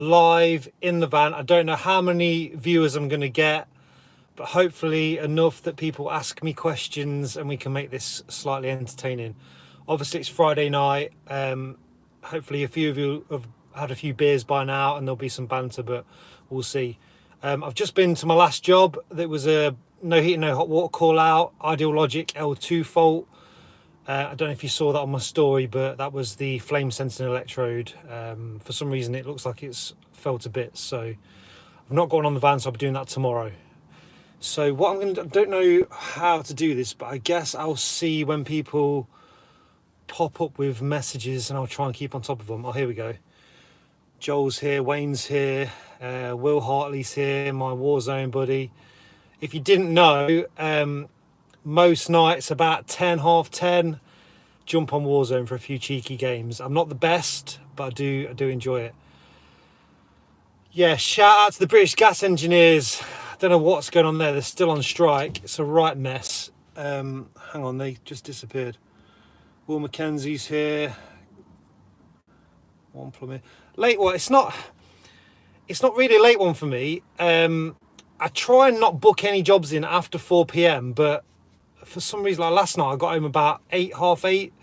live in the van. I don't know how many viewers I'm going to get, but hopefully enough that people ask me questions and we can make this slightly entertaining. Obviously it's Friday night. Hopefully a few of you have had a few beers by now and there'll be some banter, but we'll see. I've just been to my last job. That was a no heat, no hot water call out, Ideal Logic L2 fault. I don't know if you saw that on my story, but that was the flame sensing electrode. For some reason it looks like it's fell to bits, so I've not gone on the van, so I'll be doing that tomorrow. So what I'm going to, I don't know how to do this, but I guess I'll see when people pop up with messages and I'll try and keep on top of them. Oh, here we go. Joel's here, Wayne's here, Will Hartley's here, my Warzone buddy. If you didn't know, most nights about 10, half 10, jump on Warzone for a few cheeky games. I'm not the best, but I do enjoy it. Yeah, shout out to the British gas engineers. I don't know what's going on there. They're still on strike. It's a right mess. Hang on, they just disappeared. Will Mackenzie's here. One plumber. Late one. It's not really a late one for me. I try and not book any jobs in after 4 p.m, but for some reason, like last night, I got home about 8, half 8.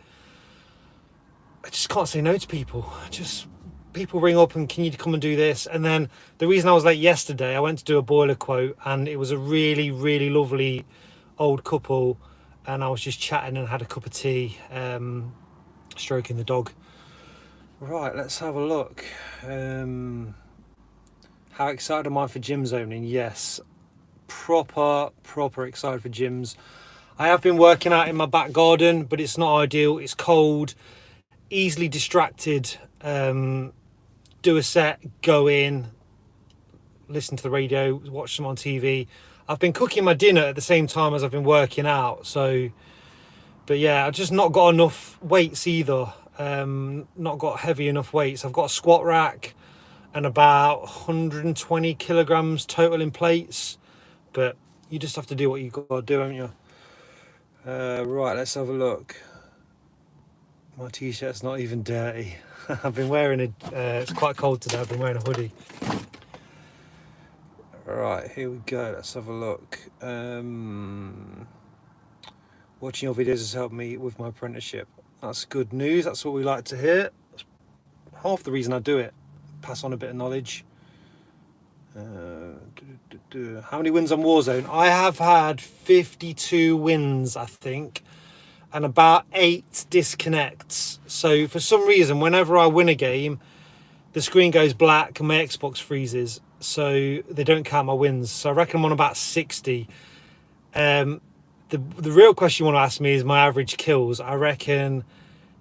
I just can't say no to people. People ring up and can you come and do this? And then the reason I was late yesterday, I went to do a boiler quote and it was a really, really lovely old couple. And I was just chatting and had a cup of tea, stroking the dog. Right, let's have a look. How excited am I for gyms opening? Yes, proper excited for gyms. I have been working out in my back garden, but it's not ideal. It's cold, easily distracted. Do a set, go in, listen to the radio, watch them on TV. I've been cooking my dinner at the same time as I've been working out. So, but yeah, I've just not got enough weights either. Not got heavy enough weights. I've got a squat rack and about 120 kilograms total in plates. But you just have to do what you got to do, haven't you? Right, let's have a look. My t-shirt's not even dirty. I've been wearing it's quite cold today. I've been wearing a hoodie. Right, here we go. Let's have a look. Watching your videos has helped me with my apprenticeship. That's good news. That's what we like to hear. That's half the reason I do it. Pass on a bit of knowledge. How many wins on Warzone? I have had 52 wins, I think, and about 8 disconnects. So for some reason, whenever I win a game, the screen goes black and my Xbox freezes. So they don't count my wins. So I reckon I'm on about 60. The real question you want to ask me is my average kills. I reckon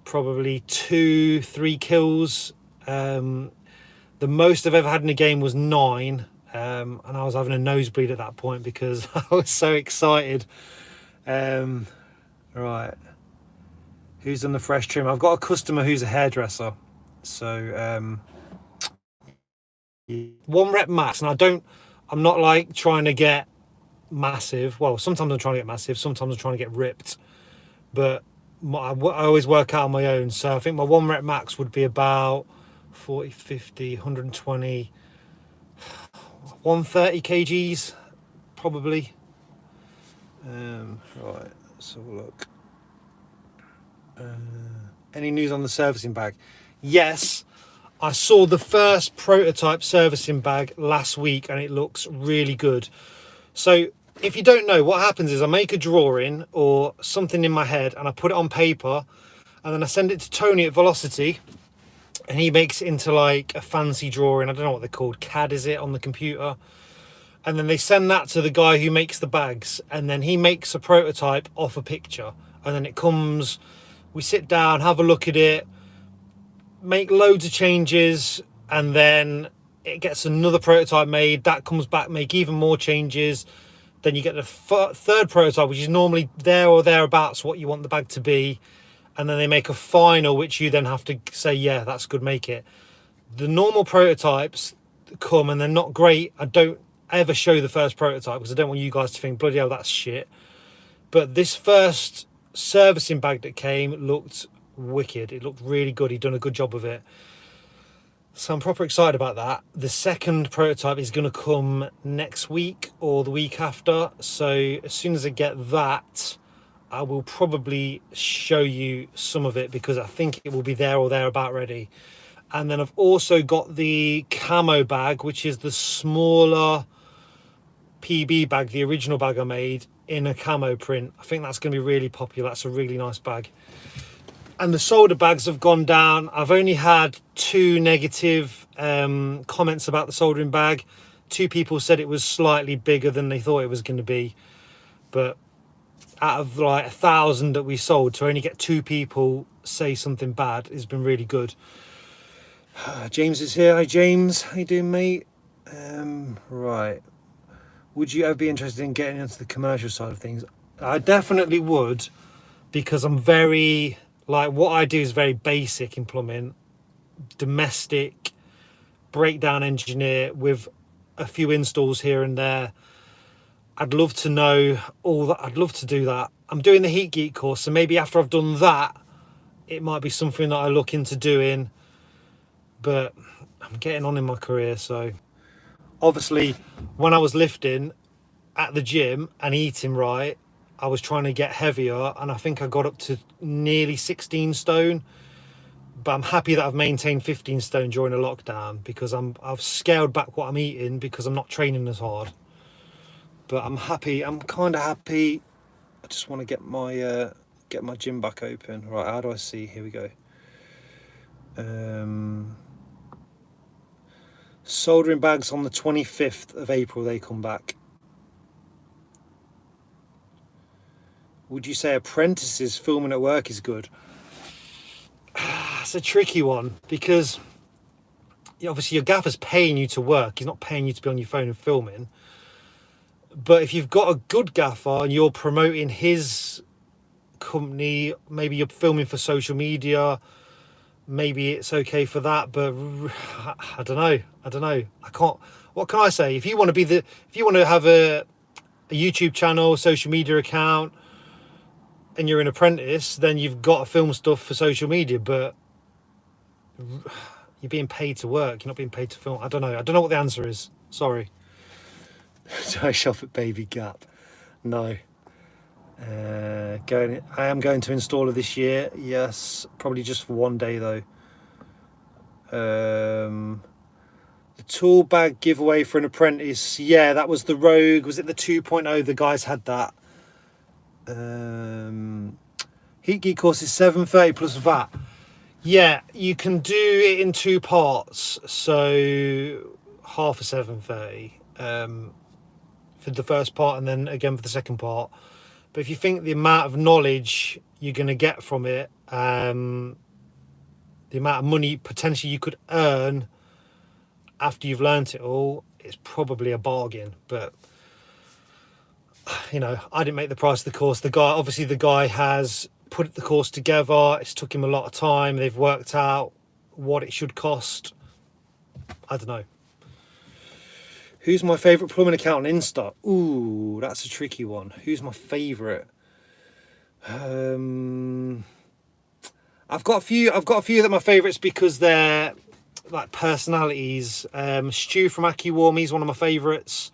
probably 2-3 kills. The most I've ever had in a game was 9. And I was having a nosebleed at that point because I was so excited. Right. Who's done the fresh trim? I've got a customer who's a hairdresser. So 1 rep max. And I'm not like trying to get massive. Well, sometimes I'm trying to get massive. Sometimes I'm trying to get ripped. But I always work out on my own. So I think my 1 rep max would be about 40, 50, 120, 130 kgs, probably. Right, let's have a look. Any news on the servicing bag? Yes, I saw the first prototype servicing bag last week and it looks really good. So if you don't know, what happens is I make a drawing or something in my head and I put it on paper and then I send it to Tony at Velocity and he makes it into like a fancy drawing. I don't know what they're called. CAD is it on the computer? And then they send that to the guy who makes the bags and then he makes a prototype off a picture and then it comes, we sit down, have a look at it, make loads of changes, and then it gets another prototype made. That comes back, make even more changes. Then you get the third prototype, which is normally there or thereabouts what you want the bag to be. And then they make a final, which you then have to say, yeah, that's good, make it. The normal prototypes come and they're not great. I don't ever show the first prototype because I don't want you guys to think, bloody hell, that's shit. But this first servicing bag that came looked wicked. It looked really good. He'd done a good job of it. So I'm proper excited about that. The second prototype is going to come next week or the week after. So as soon as I get that, I will probably show you some of it, because I think it will be there or thereabout ready. And then I've also got the camo bag, which is the smaller PB bag, the original bag I made in a camo print. I think that's going to be really popular. That's a really nice bag. And the solder bags have gone down. I've only had 2 negative comments about the soldering bag. 2 people said it was slightly bigger than they thought it was going to be. But out of like 1,000 that we sold, to only get 2 people say something bad has been really good. James is here. Hi James, how you doing, mate? Right, would you ever be interested in getting into the commercial side of things? I definitely would, because I'm very, like, what I do is very basic in plumbing, domestic, breakdown engineer with a few installs here and there. I'd love to know all that. I'd love to do that. I'm doing the Heat Geek course, so maybe after I've done that, it might be something that I look into doing. But I'm getting on in my career, so obviously when I was lifting at the gym and eating right, I was trying to get heavier, and I think I got up to nearly 16 stone. But I'm happy that I've maintained 15 stone during a lockdown, because I've scaled back what I'm eating because I'm not training as hard. But I'm happy. I'm kind of happy. I just want to get my gym back open. Right, how do I see? Here we go. Soldering bags on the 25th of April, they come back. Would you say apprentices filming at work is good? It's a tricky one, because obviously your gaffer's paying you to work. He's not paying you to be on your phone and filming. But if you've got a good gaffer and you're promoting his company, maybe you're filming for social media, maybe it's okay for that. But I don't know. I can't. What can I say? If you want to have a YouTube channel, social media account, and you're an apprentice, then you've got to film stuff for social media. But you're being paid to work. You're not being paid to film. I don't know what the answer is. Sorry. Do I shop at Baby Gap? No. I am going to installer this year. Yes, probably just for one day though. The tool bag giveaway for an apprentice. Yeah, that was the Rogue. Was it the 2.0? The guys had that. Heat Geek course is 730 plus VAT. Yeah, you can do it in 2 parts. So half a 730 for the first part, and then again for the second part. But if you think the amount of knowledge you're going to get from it, the amount of money potentially you could earn after you've learnt it all, it's probably a bargain. But I didn't make the price of the course. The guy has put the course together. It's took him a lot of time. They've worked out what it should cost. I don't know. Who's my favourite plumbing account on Insta? Ooh, that's a tricky one. Who's my favourite? I've got a few that are my favourites because they're like personalities. Stu from AccuWarm, he's one of my favourites.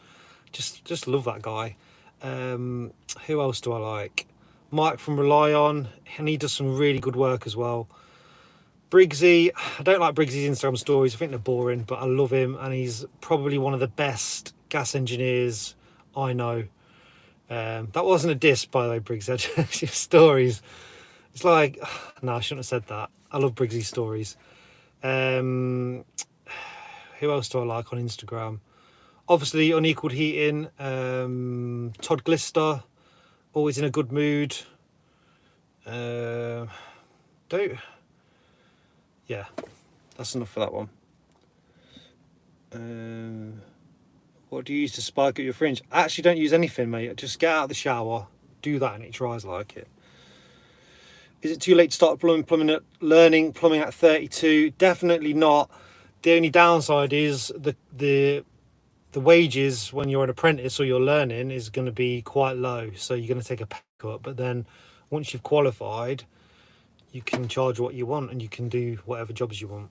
Just love that guy. Who else do I like? Mike from Rely On, and he does some really good work as well. Briggsy, I don't like Briggsy's Instagram stories. I think they're boring, but I love him, and he's probably one of the best gas engineers I know. That wasn't a diss, by the way, Briggs. Your stories. It's like, no, I shouldn't have said that. I love Briggsy's stories. Who else do I like on Instagram? Obviously, Unequaled Heating. Todd Glister, always in a good mood. Yeah, that's enough for that one. What do you use to spike up your fringe? I actually don't use anything, mate. Just get out of the shower, do that, and it dries like it. Is it too late to start learning plumbing at 32? Definitely not. The only downside is the wages when you're an apprentice or you're learning is going to be quite low, so you're going to take a pay cut. But then once you've qualified, you can charge what you want and you can do whatever jobs you want.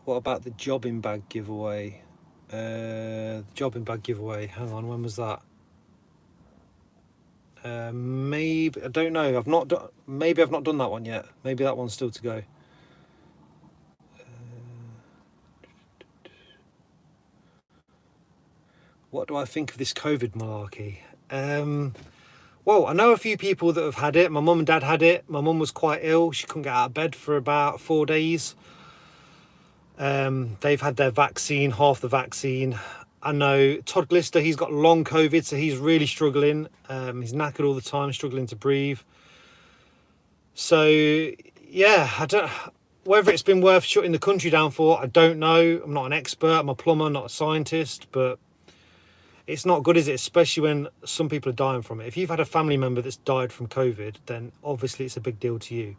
What about the jobbing bag giveaway? The jobbing bag giveaway. Hang on, when was that? Maybe, I don't know. I've not done. Maybe I've not done that one yet. Maybe that one's still to go. What do I think of this COVID malarkey? Well, I know a few people that have had it. My mum and dad had it. My mum was quite ill. She couldn't get out of bed for about 4 days. They've had their vaccine, half the vaccine. I know Todd Glister, he's got long COVID, so he's really struggling. He's knackered all the time, struggling to breathe. So, yeah, I don't... Whether it's been worth shutting the country down for, I don't know. I'm not an expert. I'm a plumber, not a scientist, but it's not good, is it? Especially when some people are dying from it. If you've had a family member that's died from COVID, then obviously it's a big deal to you.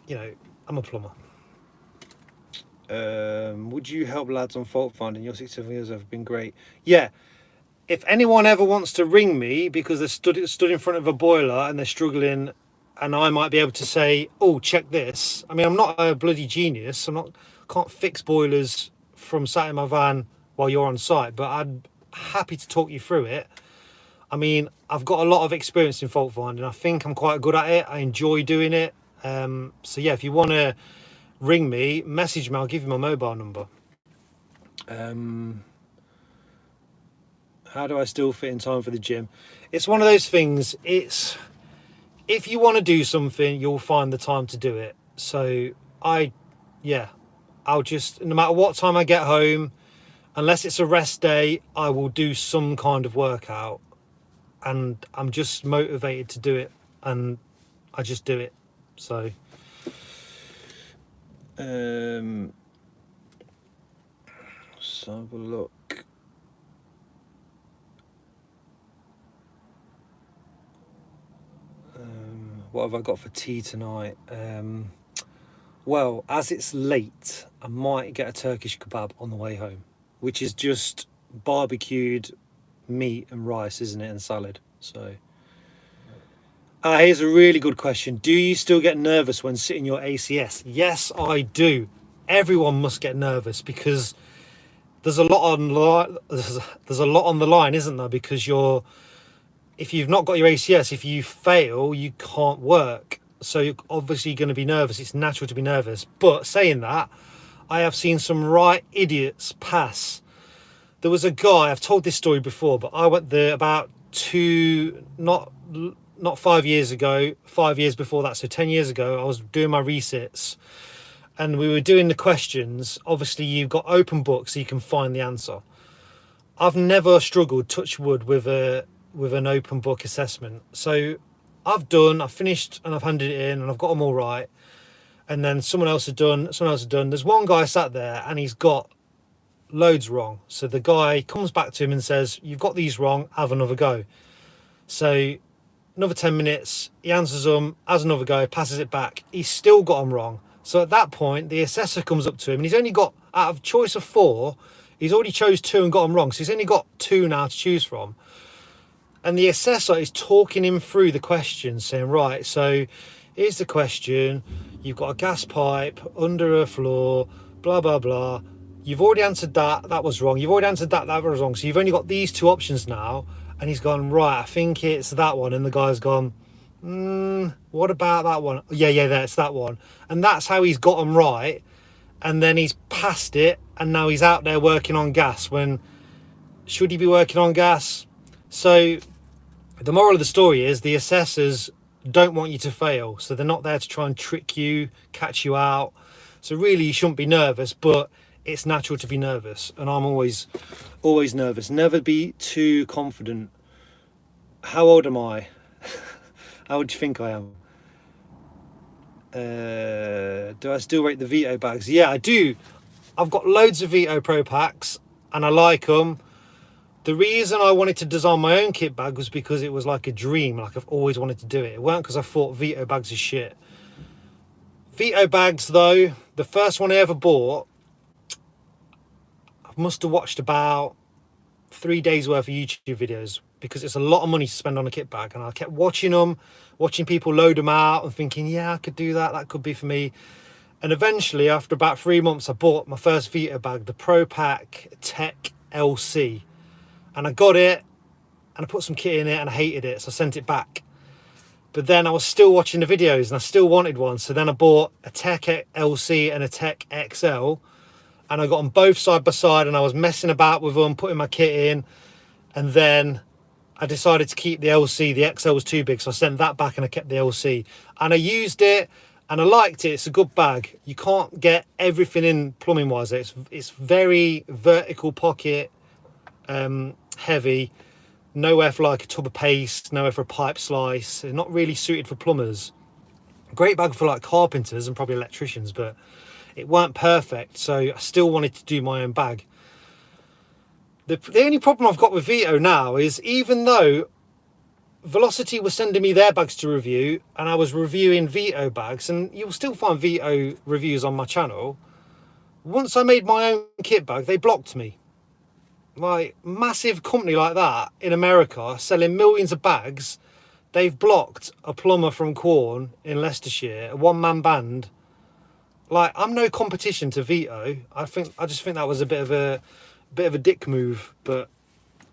You know, I'm a plumber. Would you help lads on fault finding? Your 6 7 years have been great. Yeah. If anyone ever wants to ring me because they're stood in front of a boiler and they're struggling, and I might be able to say, oh, check this. I mean, I'm not a bloody genius. Can't fix boilers from sat in my van while you're on site, but I'm happy to talk you through it. I mean, I've got a lot of experience in fault finding. I think I'm quite good at it. I enjoy doing it. So yeah, if you want to ring me, message me, I'll give you my mobile number. How do I still fit in time for the gym? It's one of those things. It's, if you want to do something, you'll find the time to do it. So I'll just, no matter what time I get home, unless it's a rest day, I will do some kind of workout, and I'm just motivated to do it, and I just do it. So let's have a look. What have I got for tea tonight? Well, as it's late, I might get a Turkish kebab on the way home, which is just barbecued meat and rice, isn't it, and salad. So here's a really good question. Do you still get nervous when sitting your ACS? Yes, I do. Everyone must get nervous because there's a lot on the line, isn't there? Because if you've not got your ACS, if you fail, you can't work. So you're obviously going to be nervous. It's natural to be nervous. But saying that, I have seen some right idiots pass. There was a guy, I've told this story before, but I went there about not 5 years ago, 5 years before that, so 10 years ago, I was doing my resits and we were doing the questions. Obviously, you've got open books so you can find the answer. I've never struggled, touch wood, with an open book assessment. So I've finished and I've handed it in and I've got them all right. And then someone else had done. There's one guy sat there and he's got loads wrong. So the guy comes back to him and says, you've got these wrong, have another go. So another 10 minutes, he answers them, has another go, passes it back. He's still got them wrong. So at that point, the assessor comes up to him and he's only got, out of choice of 4, he's already chose 2 and got them wrong. So he's only got 2 now to choose from. And the assessor is talking him through the question, saying, right, so here's the question. You've got a gas pipe under a floor, blah, blah, blah. You've already answered that. That was wrong. You've already answered that. That was wrong. So you've only got these 2 options now. And he's gone, right, I think it's that one. And the guy's gone, what about that one? Yeah, that's that one. And that's how he's got them right. And then he's passed it. And now he's out there working on gas when should he be working on gas? So the moral of the story is the assessors don't want you to fail. So they're not there to try and trick you, catch you out. So really you shouldn't be nervous, but it's natural to be nervous. And I'm always nervous. Never be too confident. How old am I? How old do you think I am? Do I still rate the Veto bags? Yeah, I do. I've got loads of Veto Pro packs and I like them. The reason I wanted to design my own kit bag was because it was like a dream. Like I've always wanted to do it. It weren't because I thought Veto bags are shit. Veto bags though, the first one I ever bought, I must have watched about 3 days worth of YouTube videos. because it's a lot of money to spend on a kit bag. And I kept watching people load them out and thinking, yeah, I could do that. That could be for me. And eventually, after about 3 months, I bought my first Vito bag, the Pro Pack Tech LC. And I got it and I put some kit in it and I hated it. So I sent it back. But then I was still watching the videos and I still wanted one. So then I bought a Tech LC and a Tech XL. And I got them both side by side and I was messing about with them, putting my kit in. And then I decided to keep the LC. The XL was too big, so I sent that back and I kept the LC. And I used it and I liked it. It's a good bag. You can't get everything in plumbing wise. It's very vertical pocket, heavy. Nowhere for like a tub of paste, nowhere for a pipe slice. They're not really suited for plumbers. Great bag for like carpenters and probably electricians, but it weren't perfect, so I still wanted to do my own bag. The only problem I've got with Vito now is, even though Velocity was sending me their bags to review and I was reviewing Vito bags, and you'll still find Vito reviews on my channel, once I made my own kit bag, they blocked me. Like, massive company like that in America selling millions of bags, they've blocked a plumber from Quorn in Leicestershire, a one-man band. Like, I'm no competition to Vito. I just think that was a bit of a dick move, but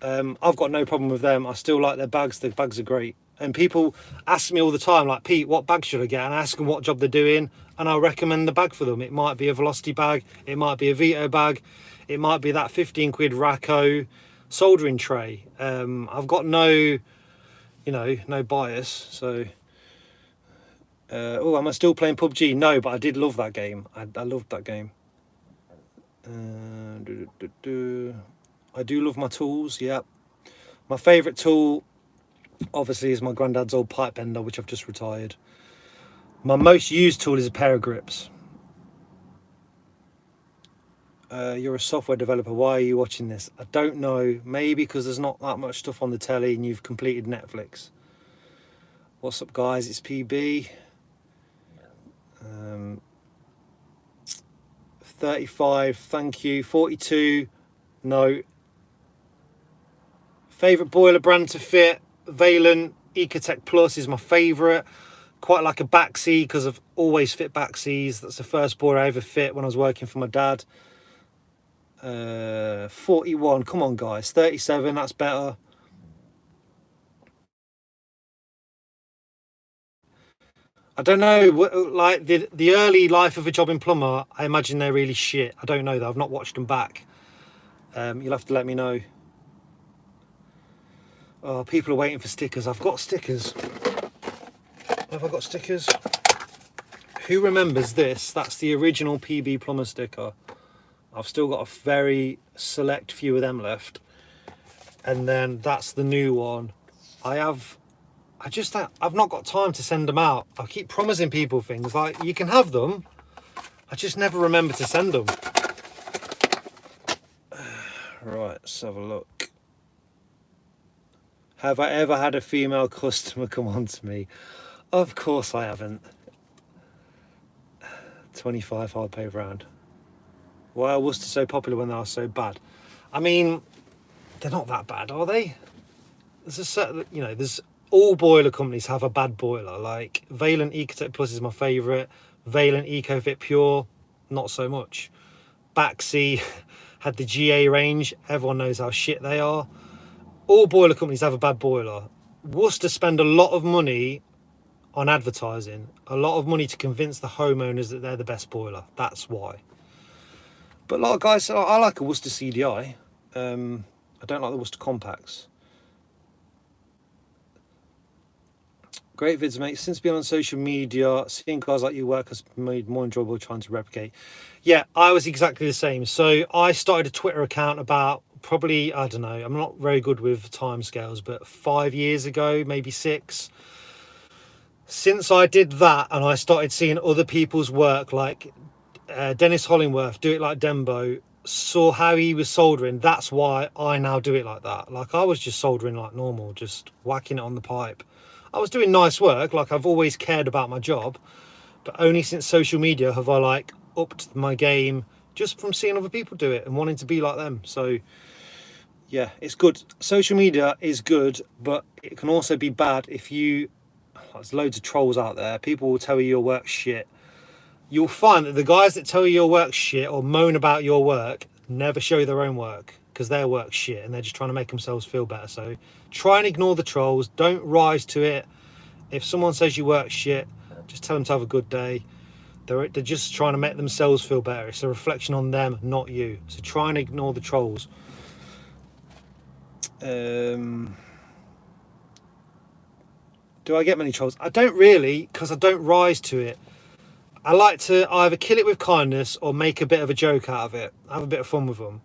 I've got no problem with them. I still like their bags. The bags are great. And people ask me all the time, like, Pete, what bag should I get? And I ask them what job they're doing, and I'll recommend the bag for them. It might be a Velocity bag, it might be a Vito bag, it might be that 15 quid Racco soldering tray. I've got no bias, so. Am I still playing PUBG? No, but I did love that game. I loved that game. I do love my tools, yeah. My favourite tool, obviously, is my granddad's old pipe bender, which I've just retired. My most used tool is a pair of grips. You're a software developer. Why are you watching this? I don't know. Maybe because there's not that much stuff on the telly and you've completed Netflix. What's up, guys? It's PB. 35, thank you. 42, no. Favourite boiler brand to fit? Valent Ecotech Plus is my favourite. Quite like a Baxi because I've always fit Baxis. That's the first boiler I ever fit when I was working for my dad. 41, come on guys. 37, that's better. I don't know, like the early life of a jobbing plumber, I imagine they're really shit. I don't know though, I've not watched them back. You'll have to let me know. Oh, people are waiting for stickers. I've got stickers. Have I got stickers? Who remembers this? That's the original PB Plumber sticker. I've still got a very select few of them left. And then that's the new one. I've not got time to send them out. I keep promising people things, like, you can have them. I just never remember to send them. Right, let's have a look. Have I ever had a female customer come on to me? Of course I haven't. 25 hard paper round. Why are Worcester so popular when they are so bad? I mean, they're not that bad, are they? There's a certain, there's all boiler companies have a bad boiler. Like Valent Ecotech Plus is my favourite. Valent EcoFit Pure, not so much. Baxi had the GA range. Everyone knows how shit they are. All boiler companies have a bad boiler. Worcester spend a lot of money on advertising, a lot of money to convince the homeowners that they're the best boiler. That's why. But a lot of guys, I like a Worcester CDI. I don't like the Worcester Compacts. Great vids, mate. Since being on social media, seeing cars like you work has made more enjoyable trying to replicate. Yeah, I was exactly the same. So I started a Twitter account about probably, I don't know, I'm not very good with timescales, but 5 years ago, maybe 6. Since I did that and I started seeing other people's work, like Dennis Hollingworth, Do It Like Dembo, saw how he was soldering, that's why I now do it like that. Like, I was just soldering like normal, just whacking it on the pipe. I was doing nice work, like I've always cared about my job, but only since social media have I like upped my game just from seeing other people do it and wanting to be like them. So Yeah, it's good. Social media is good, but it can also be bad if you. There's loads of trolls out there. People will tell you your work's shit. You'll find that the guys that tell you your work's shit or moan about your work never show their own work because their work's shit and they're just trying to make themselves feel better. So try and ignore the trolls. Don't rise to it. If someone says you work shit, just tell them to have a good day. They're just trying to make themselves feel better. It's a reflection on them, not you. So try and ignore the trolls. Do I get many trolls? I don't really, because I don't rise to it. I like to either kill it with kindness or make a bit of a joke out of it. Have a bit of fun with them.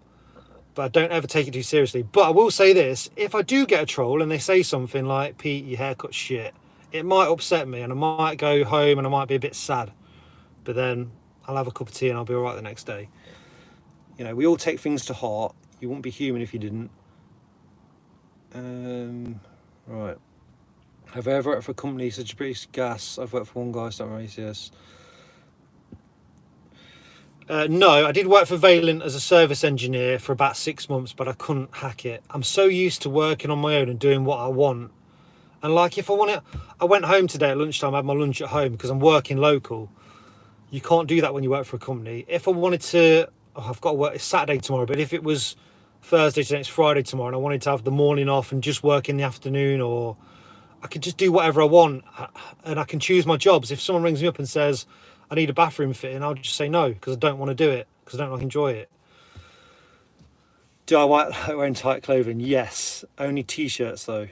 But I don't ever take it too seriously. But I will say this, if I do get a troll and they say something like, Pete, your haircut's shit, it might upset me and I might go home and I might be a bit sad. But then I'll have a cup of tea and I'll be all right the next day. You know, we all take things to heart. You wouldn't be human if you didn't. Right. Have I ever worked for a company such as British Gas? I've worked for one guy, so ACS. No, I did work for Valent as a service engineer for about 6 months, but I couldn't hack it. I'm so used to working on my own and doing what I want. And like if I want it, I went home today at lunchtime, I had my lunch at home because I'm working local. You can't do that when you work for a company. If I wanted to, I've got to work, it's Saturday tomorrow, but if it was Thursday today, it's Friday tomorrow, and I wanted to have the morning off and just work in the afternoon, or I could just do whatever I want and I can choose my jobs. If someone rings me up and says, I need a bathroom fitting, I'll just say no because I don't want to do it because I don't enjoy it. Do I like wearing tight clothing? Yes, only t-shirts though.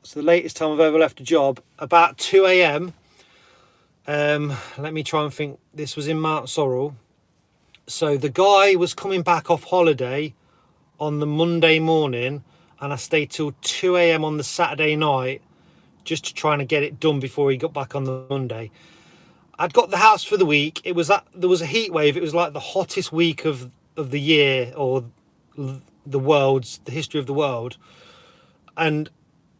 So the latest time I've ever left a job, about 2 a.m. Let me try and think. This was in Mount Sorrel. So the guy was coming back off holiday on the Monday morning and I stayed till 2 a.m. on the Saturday night just to try and get it done before he got back on the Monday. I'd got the house for the week. It was there was a heat wave. It was like the hottest week of the year or the history of the world. And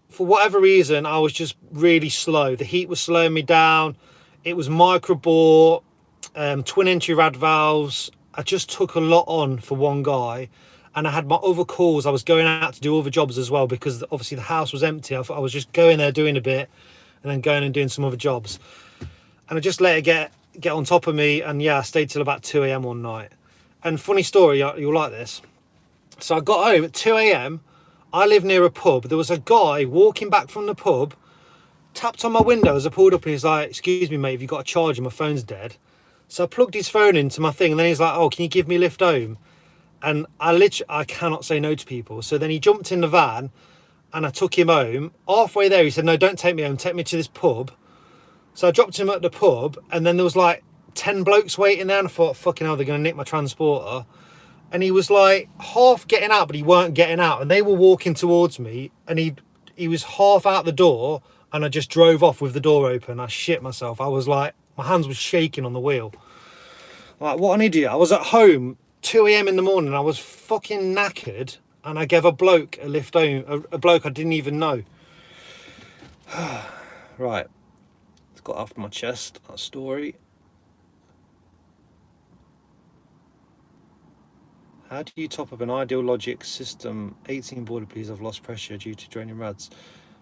for whatever reason, I was just really slow. The heat was slowing me down. It was micro bore, twin entry rad valves. I just took a lot on for one guy. And I had my other calls. I was going out to do other jobs as well because obviously the house was empty. I was just going there doing a bit and then going and doing some other jobs. And I just let it get on top of me. And yeah, I stayed till about 2 a.m. one night. And funny story, you'll like this. So I got home at 2 a.m. I live near a pub. There was a guy walking back from the pub, tapped on my window as I pulled up and he's like, excuse me, mate, have you got a charger? My phone's dead. So I plugged his phone into my thing and then he's like, oh, can you give me a lift home? And I cannot say no to people. So then he jumped in the van and I took him home. Halfway there, he said, no, don't take me home. Take me to this pub. So I dropped him at the pub and then there was like 10 blokes waiting there and I thought, fucking hell, they're going to nick my transporter. And he was like half getting out, but he weren't getting out. And they were walking towards me and he was half out the door and I just drove off with the door open. I shit myself. I was like, my hands were shaking on the wheel. Like, what an idiot. I was at home 2 a.m. in the morning. I was fucking knackered and I gave a bloke a lift home, a bloke I didn't even know. Right. It's got off my chest, that story. How do you top up an Ideal Logic system? 18 boiler, please. I've lost pressure due to draining rads.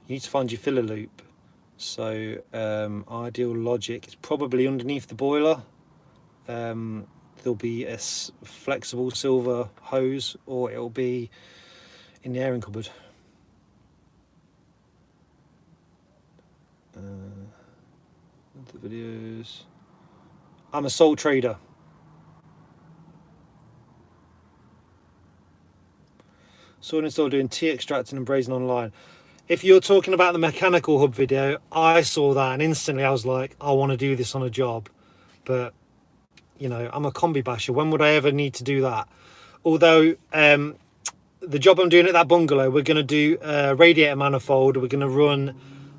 You need to find your filler loop. So Ideal Logic is probably underneath the boiler. There'll be a flexible silver hose or it'll be in the airing cupboard. The videos. I'm a sole trader. Saw an installer doing tea extracting and brazing online. If you're talking about the mechanical hub video, I saw that and instantly I was like, I want to do this on a job. But, you know, I'm a combi basher. When would I ever need to do that? Although the job I'm doing at that bungalow, we're going to do a radiator manifold. We're going to run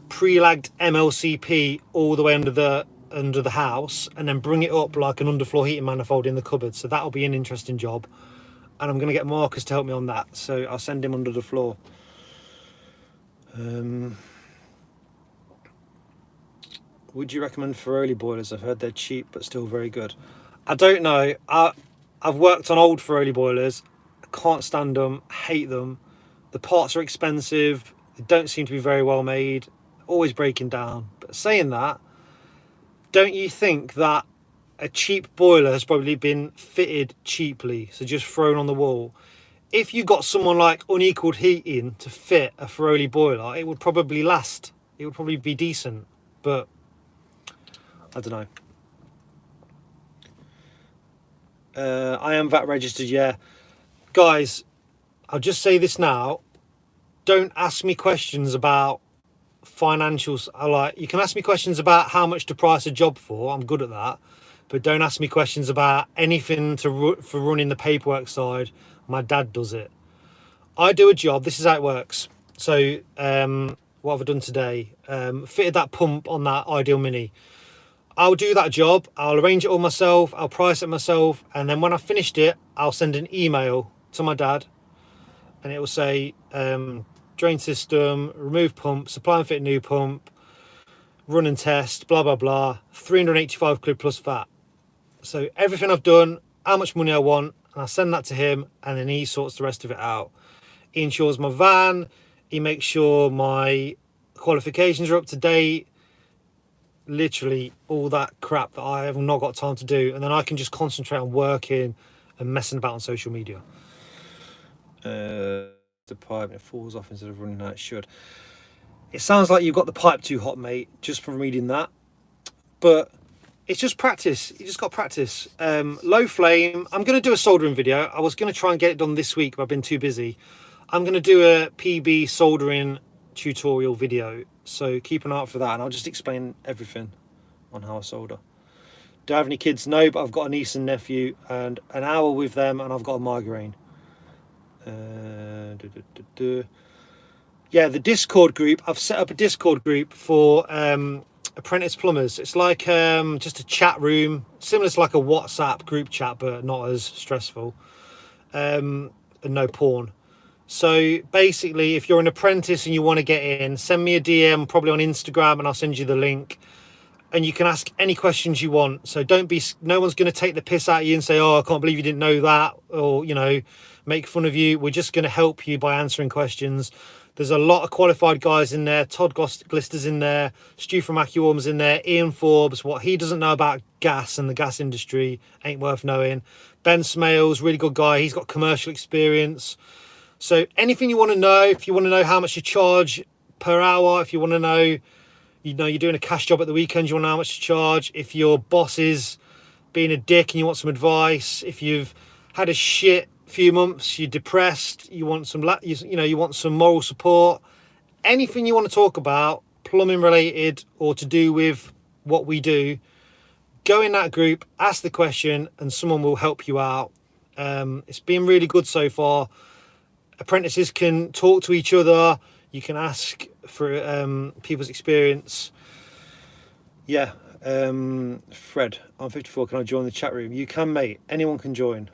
pre-lagged MLCP all the way under the house and then bring it up like an underfloor heating manifold in the cupboard. So that'll be an interesting job. And I'm going to get Marcus to help me on that. So I'll send him under the floor. Would you recommend Ferroli boilers? I've heard they're cheap but still very good. I don't know. I've worked on old Ferroli boilers. Can't stand them, hate them. The parts are expensive, they don't seem to be very well made, always breaking down. But saying that, don't you think that a cheap boiler has probably been fitted cheaply, so just thrown on the wall? If you got someone like Unequaled Heating to fit a Ferroli boiler, it would probably last. It would probably be decent, but I don't know. I am VAT registered, yeah. Guys, I'll just say this now. Don't ask me questions about financials. You can ask me questions about how much to price a job for. I'm good at that. But don't ask me questions about anything for running the paperwork side. My dad does it. I do a job. This is how it works. So what have I done today? Fitted that pump on that Ideal Mini. I'll do that job. I'll arrange it all myself. I'll price it myself. And then when I've finished it, I'll send an email to my dad. And it will say, drain system, remove pump, supply and fit new pump, run and test, blah, blah, blah. 385 quid plus VAT. So everything I've done, how much money I want, and I send that to him, and then he sorts the rest of it out. He insures my van, he makes sure my qualifications are up to date, literally all that crap that I have not got time to do, and then I can just concentrate on working and messing about on social media. The pipe, it falls off instead of running how it should. It sounds like you've got the pipe too hot, mate, just from reading that, but it's just practice. You just got practice. Low flame. I'm going to do a soldering video. I was going to try and get it done this week, but I've been too busy. I'm going to do a PB soldering tutorial video, so keep an eye out for that, and I'll just explain everything on how I solder. Do I have any kids? No, but I've got a niece and nephew, and an hour with them, and I've got a migraine. Yeah, the Discord group. I've set up a Discord group for apprentice plumbers. It's like just a chat room, similar to like a WhatsApp group chat, but not as stressful, and no porn. So basically, if you're an apprentice and you want to get in, send me a DM, probably on Instagram, and I'll send you the link, and you can ask any questions you want. So don't be, no one's going to take the piss out of you and say, oh, I can't believe you didn't know that, or, you know, make fun of you. We're just going to help you by answering questions. There's a lot of qualified guys in there. Todd Glister's in there. Stu from AccuWarm's in there. Ian Forbes. What he doesn't know about gas and the gas industry ain't worth knowing. Ben Smales, really good guy. He's got commercial experience. So anything you want to know, if you want to know how much you charge per hour, if you want to know, you know, you're doing a cash job at the weekend, you want to know how much to charge. If your boss is being a dick and you want some advice, if you've had a shit few months, you're depressed, you want some, you want some moral support, anything you want to talk about, plumbing related or to do with what we do, go in that group, ask the question, and someone will help you out. It's been really good so far. Apprentices can talk to each other. You can ask for people's experience. Yeah. Fred, I'm 54. Can I join the chat room? You can, mate. Anyone can join.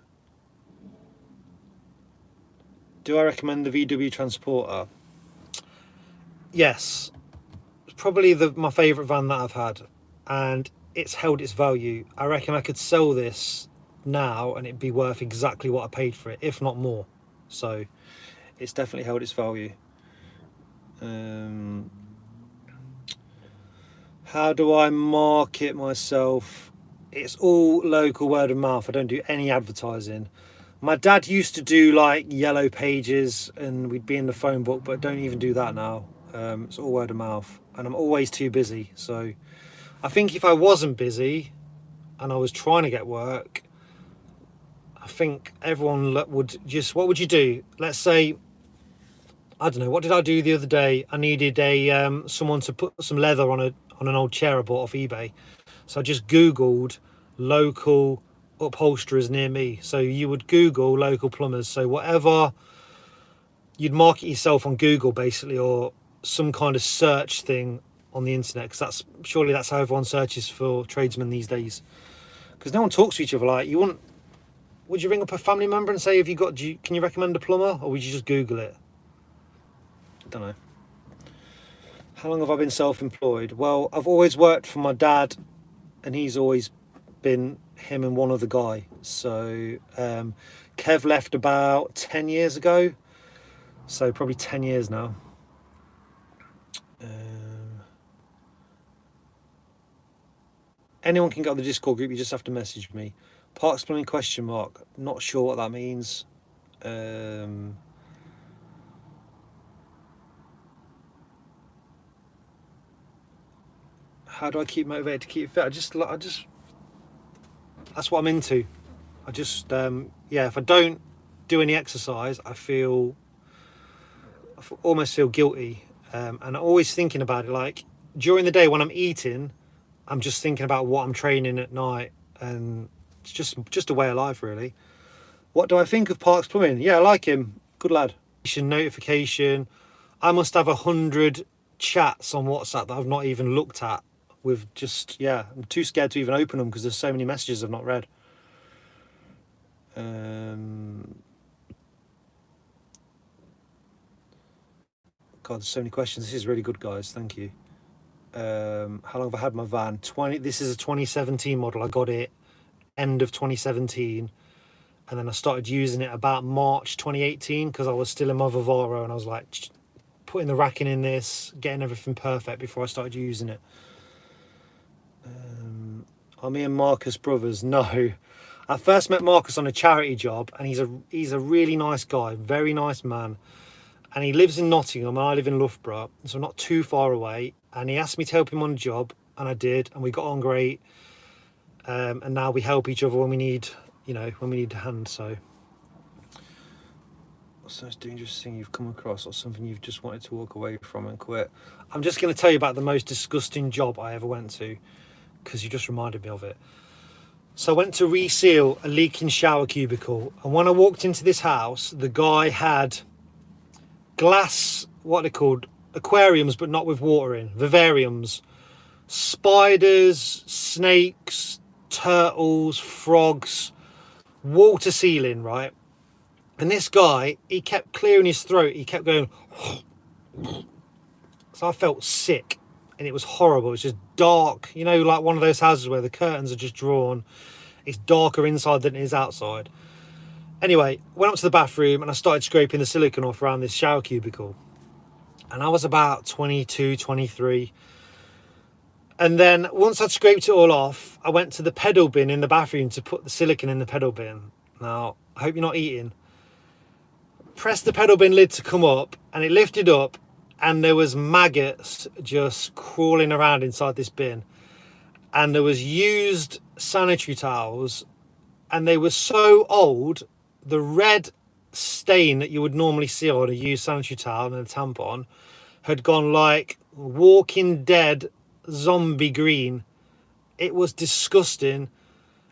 Do I recommend the VW Transporter? Yes. It's probably my favourite van that I've had, and it's held its value. I reckon I could sell this now and it'd be worth exactly what I paid for it, if not more. So it's definitely held its value. How do I market myself? It's all local, word of mouth. I don't do any advertising. My dad used to do like yellow pages and we'd be in the phone book, but I don't even do that now. It's all word of mouth, and I'm always too busy. So I think if I wasn't busy and I was trying to get work, I think everyone would just, what would you do? Let's say, I don't know, what did I do the other day? I needed someone to put some leather on an old chair I bought off eBay. So I just Googled local upholsterers near me. So you would Google local plumbers. So whatever, you'd market yourself on Google basically, or some kind of search thing on the internet, because surely that's how everyone searches for tradesmen these days. Because no one talks to each other. Like, would you ring up a family member and say, can you recommend a plumber, or would you just Google it? I don't know. How long have I been self-employed? Well, I've always worked for my dad, and he's always been him and one other guy. So Kev left about 10 years ago, so probably 10 years now. Anyone can get on the Discord group, you just have to message me. Parks Plumbing ? Not sure what that means. How do I keep motivated to keep fit? I just that's what I'm into. I just yeah, if I don't do any exercise, I almost feel guilty, and I'm always thinking about it. Like during the day when I'm eating, I'm just thinking about what I'm training at night, and it's just a way of life, really. What do I think of Parks Plumbing? Yeah, I like him. Good lad. Notification. I must have 100 chats on WhatsApp that I've not even looked at. With just, yeah, I'm too scared to even open them because there's so many messages I've not read. God, there's so many questions. This is really good, guys. Thank you. How long have I had my van? This is a 2017 model. I got it end of 2017, and then I started using it about March 2018 because I was still in my Vivaro, and I was like putting the racking in this, getting everything perfect before I started using it. Are me and Marcus brothers? No. I first met Marcus on a charity job, and he's a really nice guy, very nice man. And he lives in Nottingham, and I live in Loughborough, so not too far away. And he asked me to help him on a job, and I did, and we got on great. And now we help each other when we need, when we need a hand. So, what's the most dangerous thing you've come across, or something you've just wanted to walk away from and quit? I'm just going to tell you about the most disgusting job I ever went to, because you just reminded me of it. So I went to reseal a leaking shower cubicle, and when I walked into this house, the guy had glass, what they're called, aquariums, but not with water in, vivariums, spiders, snakes, turtles, frogs, wall to ceiling, right? And this guy, he kept clearing his throat, he kept going so I felt sick, and it was horrible. It was just dark, like one of those houses where the curtains are just drawn. It's darker inside than it is outside. Anyway, went up to the bathroom and I started scraping the silicone off around this shower cubicle. And I was about 22, 23. And then once I'd scraped it all off, I went to the pedal bin in the bathroom to put the silicone in the pedal bin. Now, I hope you're not eating. Pressed the pedal bin lid to come up, and it lifted up, and there was maggots just crawling around inside this bin. And there was used sanitary towels, and they were so old, the red stain that you would normally see on a used sanitary towel and a tampon had gone like Walking Dead zombie green. It was disgusting.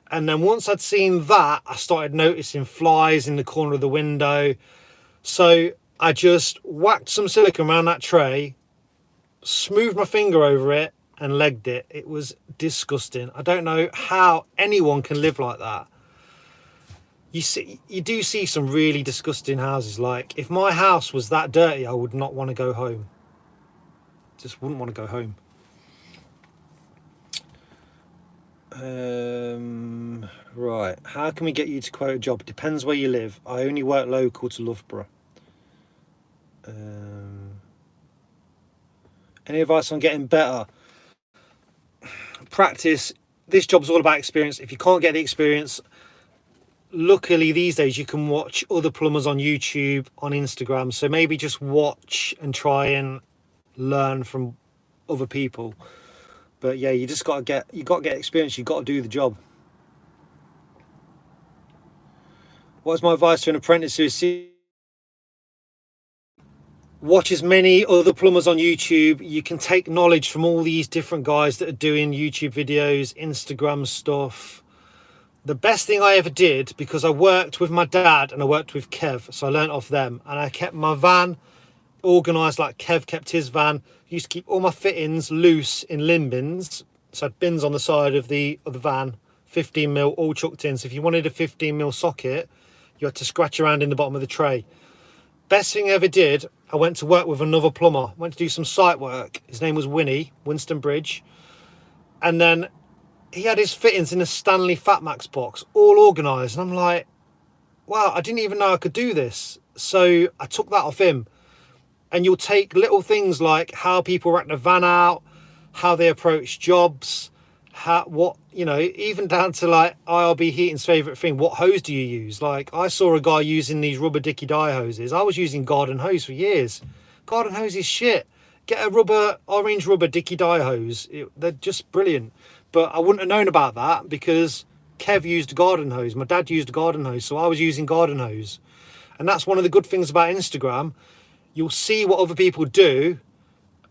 And then once I'd seen that, I started noticing flies in the corner of the window. So I just whacked some silicone around that tray, smoothed my finger over it, and legged it. It was disgusting. I don't know how anyone can live like that. You do see some really disgusting houses. Like, if my house was that dirty, I would not want to go home. Just wouldn't want to go home. Right. How can we get you to quote a job? Depends where you live. I only work local to Loughborough. Any advice on getting better? Practice. This job's all about experience. If you can't get the experience, luckily these days you can watch other plumbers on YouTube, on Instagram. So maybe just watch and try and learn from other people. But yeah, you got to get experience. You got to do the job. What's my advice to an apprentice who is watch as many other plumbers on YouTube. You can take knowledge from all these different guys that are doing YouTube videos, Instagram stuff. The best thing I ever did, because I worked with my dad and I worked with Kev, so I learned off them, and I kept my van organised like Kev kept his van. I used to keep all my fittings loose in limb bins, so I had bins on the side of the van, 15mm all chucked in. So if you wanted a 15mm socket, you had to scratch around in the bottom of the tray. Best thing I ever did, I went to work with another plumber. Went to do some site work. His name was Winnie, Winston Bridge. And then he had his fittings in a Stanley Fatmax box, all organised. And I'm like, wow, I didn't even know I could do this. So I took that off him. And you'll take little things like how people rack the van out, how they approach jobs, even down to like IRB Heating's favourite thing, what hose do you use? Like, I saw a guy using these rubber dicky dye hoses. I was using garden hose for years. Garden hose is shit. Get a orange rubber dicky dye hose. They're just brilliant. But I wouldn't have known about that because Kev used a garden hose. My dad used a garden hose, so I was using garden hose. And that's one of the good things about Instagram. You'll see what other people do,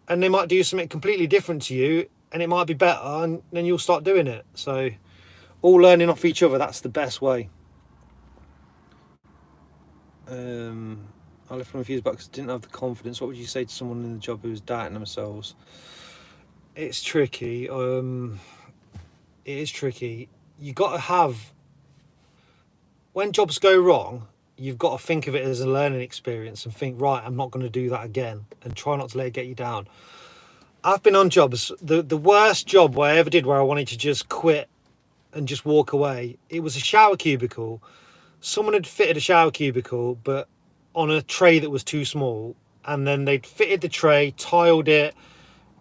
and they might do something completely different to you, and it might be better, and then you'll start doing it. So all learning off each other, that's the best way. I left one of views because I didn't have the confidence. What would you say to someone in the job who was doubting themselves? It's tricky. It is tricky. You got to have, when jobs go wrong, you've got to think of it as a learning experience and think, right, I'm not going to do that again, and try not to let it get you down. I've been on jobs. The worst job I ever did where I wanted to just quit and just walk away, it was a shower cubicle. Someone had fitted a shower cubicle, but on a tray that was too small, and then they'd fitted the tray, tiled it.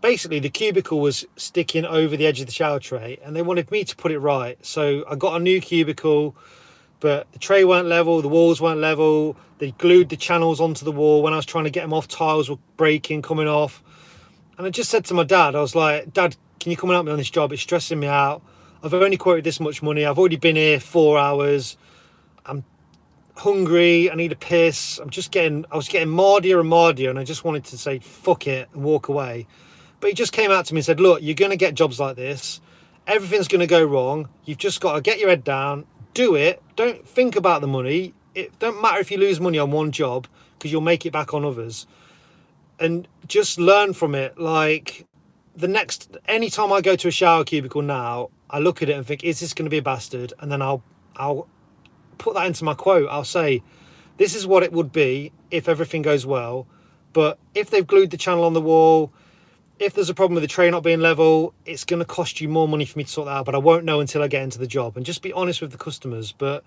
Basically, the cubicle was sticking over the edge of the shower tray, and they wanted me to put it right. So I got a new cubicle, but the tray weren't level, the walls weren't level. They glued the channels onto the wall. When I was trying to get them off, tiles were breaking, coming off. And I just said to my dad, I was like, Dad, can you come and help me on this job? It's stressing me out. I've only quoted this much money. I've already been here 4 hours. I'm hungry. I need a piss. I was getting mardier and mardier, and I just wanted to say, fuck it, and walk away. But he just came out to me and said, look, you're going to get jobs like this. Everything's going to go wrong. You've just got to get your head down, do it. Don't think about the money. It don't matter if you lose money on one job, because you'll make it back on others. And just learn from it. Like, anytime I go to a shower cubicle now, I look at it and think, is this going to be a bastard? And then I'll put that into my quote. I'll say, this is what it would be if everything goes well. But if they've glued the channel on the wall, if there's a problem with the tray not being level, it's going to cost you more money for me to sort that out, but I won't know until I get into the job. And just be honest with the customers. But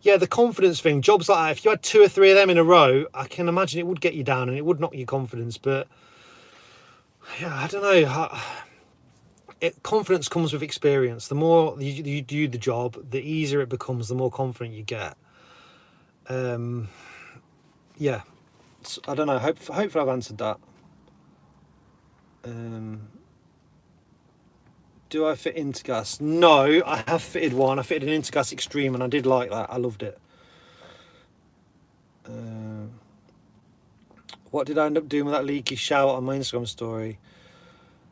yeah, the confidence thing, jobs like that, if you had 2 or 3 of them in a row, I can imagine it would get you down and it would knock your confidence. But yeah, I don't know. Confidence comes with experience. The more you do the job, the easier it becomes, the more confident you get. Yeah, I don't know. Hopefully I've answered that. Do I fit Intergas? No, I have fitted one. I fitted an Intergas Extreme, and I did like that. I loved it. What did I end up doing with that leaky shower on my Instagram story?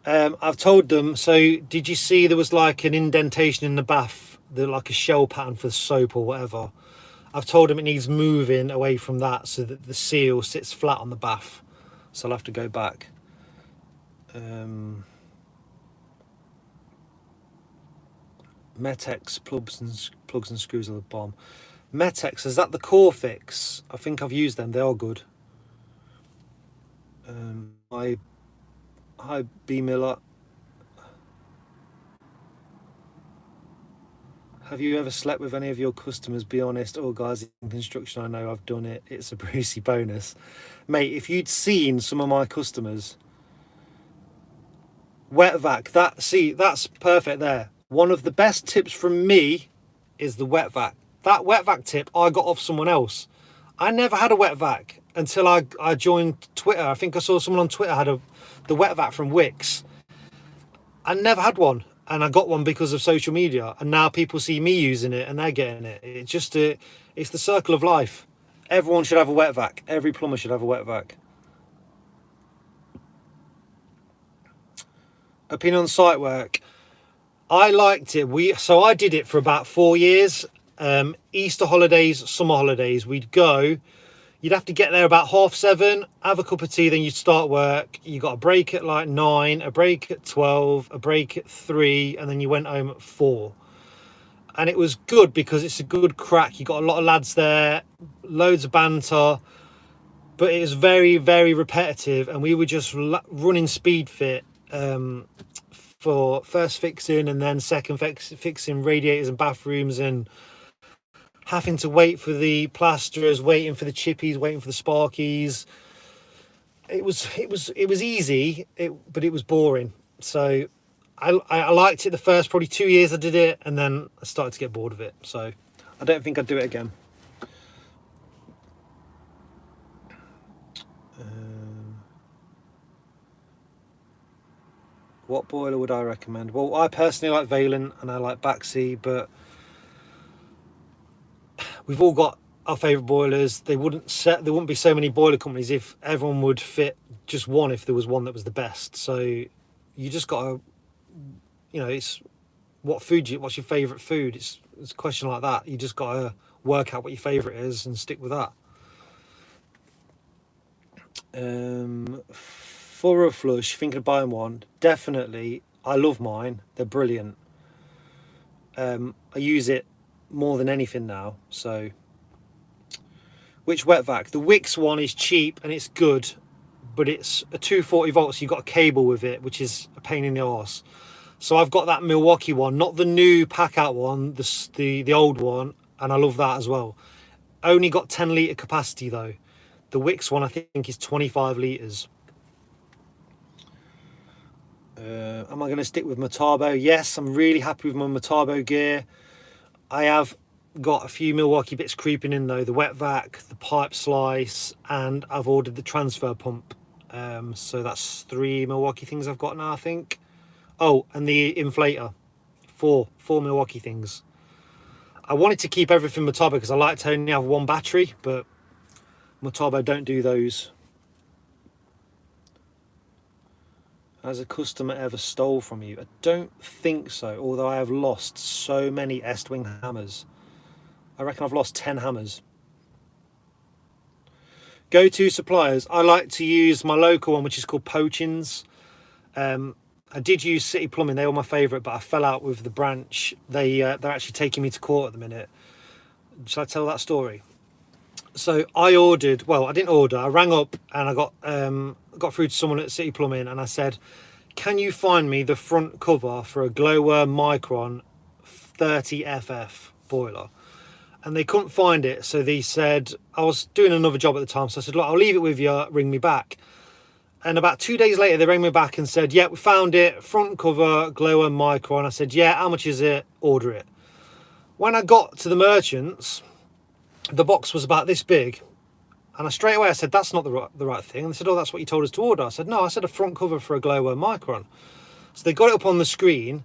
I've told them. So did you see there was like an indentation in the bath, like a shell pattern for the soap or whatever? I've told them it needs moving away from that so that the seal sits flat on the bath. So I'll have to go back. Metex plugs and screws are the bomb. Metex, is that the core fix? I think I've used them. They are good. Hi B Miller. Have you ever slept with any of your customers? Be honest. Oh, guys, in construction, I know I've done it. It's a Brucey bonus. Mate, if you'd seen some of my customers, wet vac, that's perfect there. One of the best tips from me is the wet vac. That wet vac tip I got off someone else. I never had a wet vac until I joined Twitter. I think I saw someone on Twitter had the wet vac from Wix. I never had one, and I got one because of social media, and now people see me using it and they're getting it. It's the circle of life. Everyone should have a wet vac. Every plumber should have a wet vac. Opinion on site work. I liked it. So I did it for about 4 years. Easter holidays, summer holidays, we'd go. You'd have to get there about 7:30, have a cup of tea, then you'd start work. You got a break at like 9, a break at 12, a break at 3, and then you went home at 4. And it was good because it's a good crack. You got a lot of lads there, loads of banter, but it was very, very repetitive. And we were just running speed fit for first fixing and then second fixing radiators and bathrooms and having to wait for the plasterers, waiting for the chippies, waiting for the sparkies. It was easy, but it was boring. So I liked it the first probably 2 years I did it, and then I started to get bored of it. So I don't think I'd do it again. What boiler would I recommend? Well, I personally like Valent and I like Baxi, but we've all got our favourite boilers. There wouldn't be so many boiler companies if everyone would fit just one, if there was one that was the best. So you just got to, it's what's your favourite food? It's a question like that. You just got to work out what your favourite is and stick with that. For a flush, thinking of buying one, definitely. I love mine. They're brilliant. I use it more than anything now. So, which wet vac? The Wix one is cheap and it's good, but it's a 240 volts. So you've got a cable with it, which is a pain in the arse. So I've got that Milwaukee one, not the new pack out one, the old one, and I love that as well. Only got 10 litre capacity though. The Wix one I think is 25 litres. Am I going to stick with Metabo? Yes, I'm really happy with my Metabo gear. I have got a few Milwaukee bits creeping in though, the wet vac, the pipe slice, and I've ordered the transfer pump. So that's 3 Milwaukee things I've got now, I think. Oh, and the inflator. Four Milwaukee things. I wanted to keep everything Metabo because I like to only have one battery, but Metabo don't do those. Has a customer ever stole from you? I don't think so, although I have lost so many Estwing hammers. I reckon I've lost 10 hammers. Go-to suppliers. I like to use my local one, which is called Poachins. I did use City Plumbing. They were my favourite, but I fell out with the branch. They're actually taking me to court at the minute. Shall I tell that story? So I ordered, well, I didn't order. I rang up and I got through to someone at City Plumbing and I said, can you find me the front cover for a Glowworm Micron 30FF boiler? And they couldn't find it. So they said, I was doing another job at the time. So I said, look, I'll leave it with you, ring me back. And about 2 days later, they rang me back and said, yeah, we found it, front cover, Glowworm Micron. I said, yeah, how much is it? Order it. When I got to the merchants, the box was about this big, and straight away I said, that's not the right thing. And they said, oh, that's what you told us to order. I said, no, I said a front cover for a Glowworm Micron. So they got it up on the screen,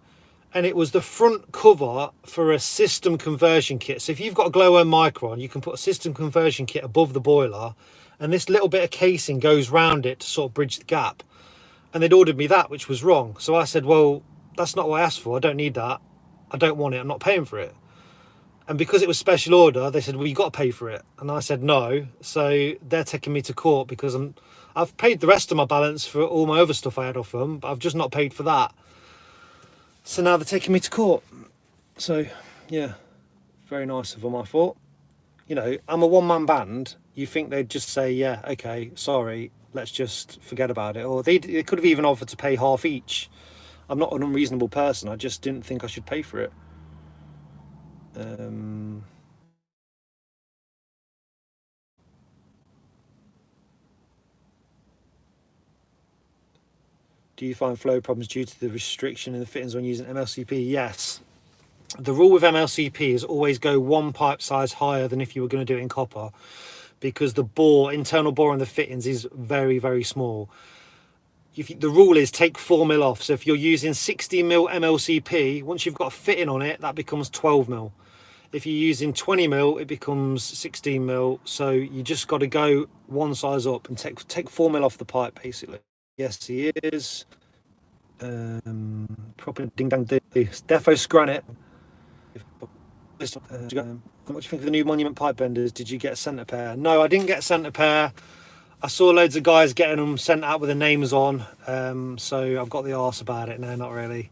and it was the front cover for a system conversion kit. So if you've got a Glowworm Micron, you can put a system conversion kit above the boiler, and this little bit of casing goes round it to sort of bridge the gap. And they'd ordered me that, which was wrong. So I said, well, that's not what I asked for. I don't need that. I don't want it. I'm not paying for it. And because it was special order, they said, well, you got to pay for it. And I said, no. So they're taking me to court because I've paid the rest of my balance for all my other stuff I had off them, but I've just not paid for that. So now they're taking me to court. So, yeah, very nice of them, I thought. I'm a one-man band. You think they'd just say, yeah, okay, sorry, let's just forget about it. Or they could have even offered to pay half each. I'm not an unreasonable person. I just didn't think I should pay for it. Do you find flow problems due to the restriction in the fittings when using MLCP? Yes. The rule with MLCP is always go one pipe size higher than if you were going to do it in copper, because the internal bore on the fittings is very, very small. The rule is take 4mm off. So if you're using 60mm MLCP, once you've got a fitting on it, that becomes 12mm. If you're using 20mm, it becomes 16mm. So you just got to go one size up and take 4mm off the pipe, basically. Yes, he is. Proper ding dang Defos granite. What do you think of the new Monument pipe benders? Did you get a centre pair? No, I didn't get a centre pair. I saw loads of guys getting them sent out with their names on, so I've got the arse about it. No, not really.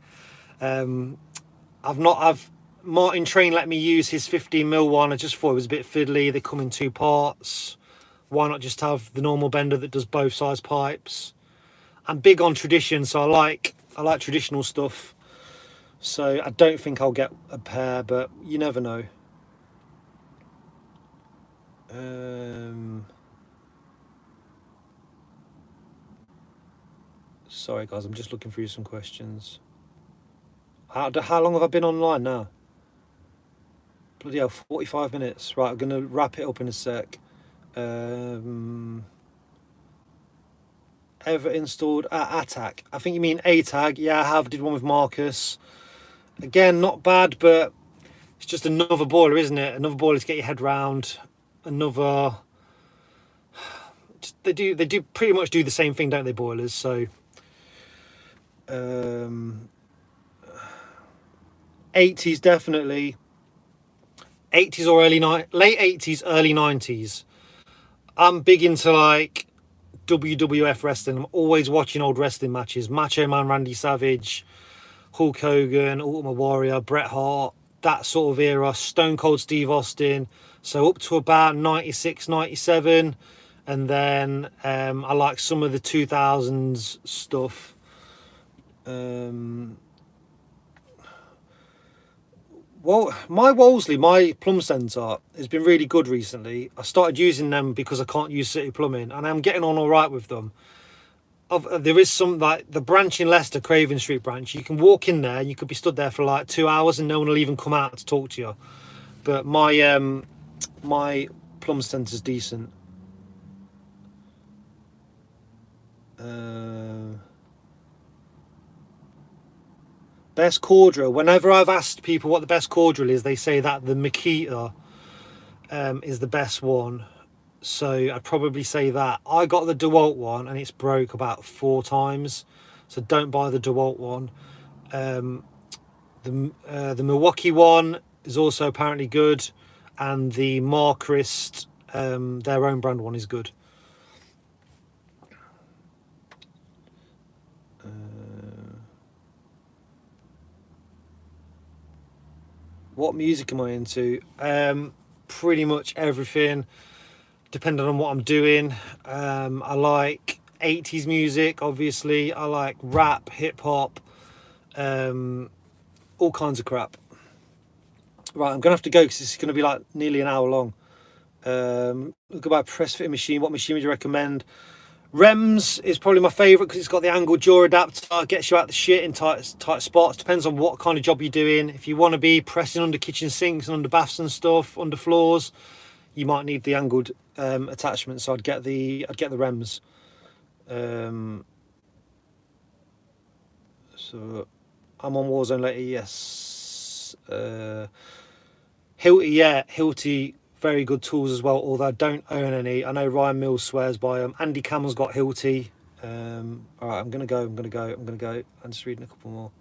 Martin Train let me use his 15mm one. I just thought it was a bit fiddly. They come in 2 parts. Why not just have the normal bender that does both size pipes? I'm big on tradition, so I like traditional stuff. So I don't think I'll get a pair, but you never know. Sorry guys, I'm just looking through some questions. How long have I been online now? Bloody hell, 45 minutes. Right, I'm going to wrap it up in a sec. Ever installed ATAC? I think you mean ATAG. Yeah, I have. Did one with Marcus. Again, not bad, but it's just another boiler, isn't it? Another boiler to get your head round. Another. They do pretty much do the same thing, don't they? Boilers. So. 80s definitely. 80s or late 80s, early 90s. I'm big into like WWF wrestling. I'm always watching old wrestling matches. Macho Man Randy Savage, Hulk Hogan, Ultimate Warrior, Bret Hart, that sort of era. Stone Cold Steve Austin. So up to about 96, 97. And then I like some of the 2000s stuff. Well, my Wolseley, my plumb centre, has been really good recently. I started using them because I can't use City Plumbing, and I'm getting on all right with them. There is some, like the branch in Leicester, Craven Street branch. You can walk in there, you could be stood there for like 2 hours, and no one will even come out to talk to you. But my plumb centre's decent. Best cordial. Whenever I've asked people what the best cordial is, they say that the Makita is the best one. So I'd probably say that. I got the DeWalt one and it's broke about 4 times. So don't buy the DeWalt one. The Milwaukee one is also apparently good. And the Markrist, their own brand one, is good. What music am I into? Pretty much everything, depending on what I'm doing. I like 80s music, obviously. I like rap, hip hop, all kinds of crap. Right, I'm gonna have to go because this is gonna be like nearly an hour long. Look about press fitting machine. What machine would you recommend? Rems is probably my favourite because it's got the angled jaw adapter, gets you out the shit in tight spots. Depends on what kind of job you're doing. If you want to be pressing under kitchen sinks and under baths and stuff, under floors, you might need the angled attachment. So I'd get the Rems. So I'm on Warzone later. Yes. Hilti, yeah, Hilti. Very good tools as well, although I don't own any. I know Ryan Mills swears by them. Andy Campbell's got Hilti. All right, I'm gonna go. I'm just reading a couple more.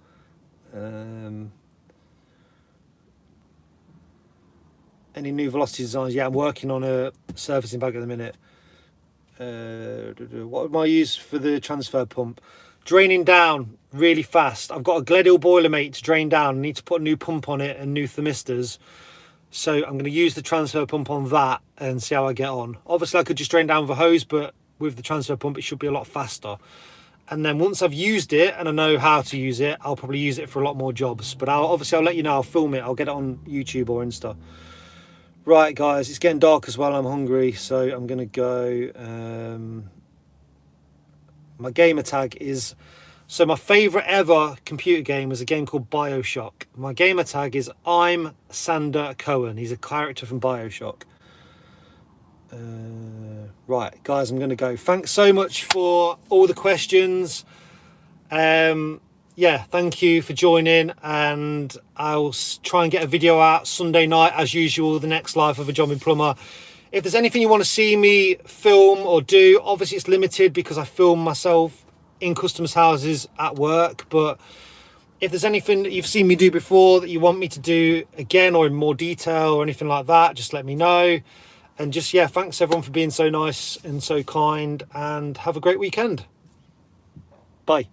Any new velocity designs? Yeah, I'm working on a surfacing bag at the minute. What would I use for the transfer pump? Draining down really fast. I've got a Gledhill boiler, mate, to drain down. I need to put a new pump on it and new thermistors. So I'm going to use the transfer pump on that and see how I get on. Obviously, I could just drain down with a hose, but with the transfer pump, it should be a lot faster. And then once I've used it and I know how to use it, I'll probably use it for a lot more jobs. But I'll let you know. I'll film it. I'll get it on YouTube or Insta. Right, guys, it's getting dark as well. I'm hungry, so I'm going to go. My gamer tag is... So my favourite ever computer game was a game called BioShock. My gamer tag is I'm Sander Cohen. He's a character from BioShock. Right, guys, I'm going to go. Thanks so much for all the questions. Yeah, thank you for joining. And I'll try and get a video out Sunday night, as usual, the next live of a Jobbing Plumber. If there's anything you want to see me film or do, obviously it's limited because I film myself in customers' houses at work, but if there's anything that you've seen me do before that you want me to do again or in more detail or anything like that, just let me know. And just, yeah, thanks everyone for being so nice and so kind, and have a great weekend. Bye.